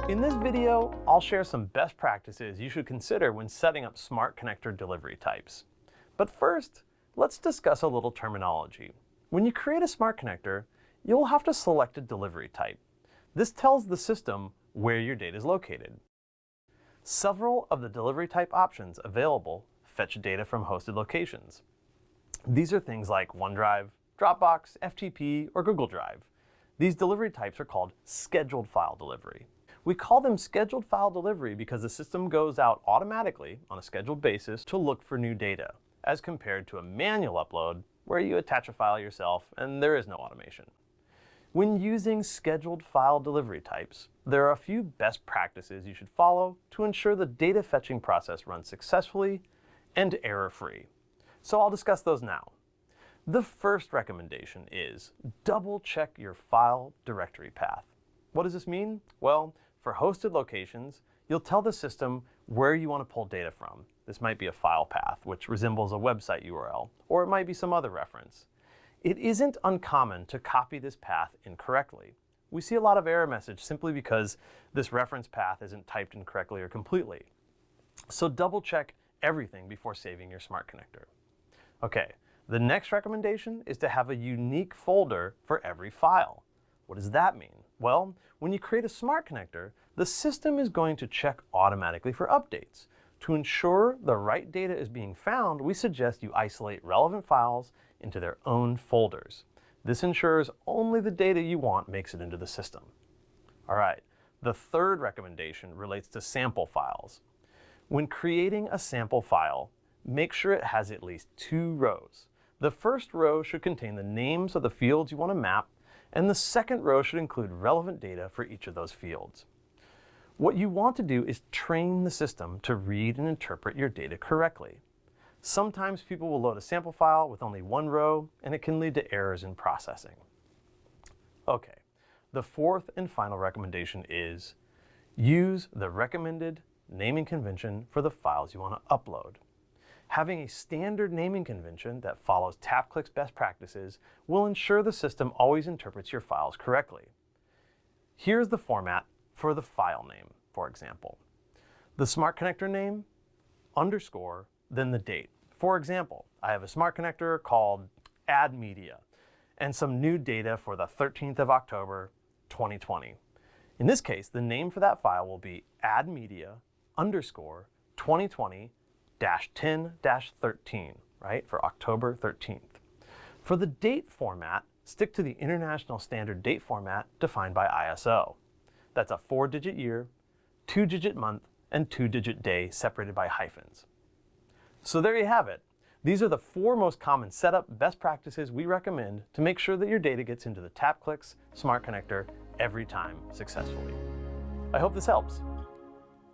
In this video, I'll share some best practices you should consider when setting up smart connector delivery types. But first, let's discuss a little terminology. When you create a smart connector, you'll have to select a delivery type. This tells the system where your data is located. Several of the delivery type options available fetch data from hosted locations. These are things like OneDrive, Dropbox, FTP, or Google Drive. These delivery types are called scheduled file delivery. We call them scheduled file delivery because the system goes out automatically on a scheduled basis to look for new data, as compared to a manual upload where you attach a file yourself and there is no automation. When using scheduled file delivery types, there are a few best practices you should follow to ensure the data fetching process runs successfully and error-free. So I'll discuss those now. The first recommendation is double-check your file directory path. What does this mean? Well, for hosted locations, you'll tell the system where you want to pull data from. This might be a file path, which resembles a website URL, or it might be some other reference. It isn't uncommon to copy this path incorrectly. We see a lot of error message simply because this reference path isn't typed incorrectly or completely. So double check everything before saving your smart connector. Okay, the next recommendation is to have a unique folder for every file. What does that mean? Well, when you create a smart connector, the system is going to check automatically for updates. To ensure the right data is being found, we suggest you isolate relevant files into their own folders. This ensures only the data you want makes it into the system. All right, the third recommendation relates to sample files. When creating a sample file, make sure it has at least 2 rows. The first row should contain the names of the fields you want to map, and the second row should include relevant data for each of those fields. What you want to do is train the system to read and interpret your data correctly. Sometimes people will load a sample file with only 1 row, and it can lead to errors in processing. Okay, the fourth and final recommendation is use the recommended naming convention for the files you want to upload. Having a standard naming convention that follows TapClicks best practices will ensure the system always interprets your files correctly. Here's the format for the file name, for example. The smart connector name, underscore, then the date. For example, I have a smart connector called Add Media and some new data for the 13th of October, 2020. In this case, the name for that file will be Add Media underscore 2020-10-13, right, for October 13th. For the date format, stick to the International Standard Date format defined by ISO. That's a 4-digit year, 2-digit month, and 2-digit day separated by hyphens. So there you have it. These are the 4 most common setup best practices we recommend to make sure that your data gets into the TapClicks Smart Connector every time successfully. I hope this helps.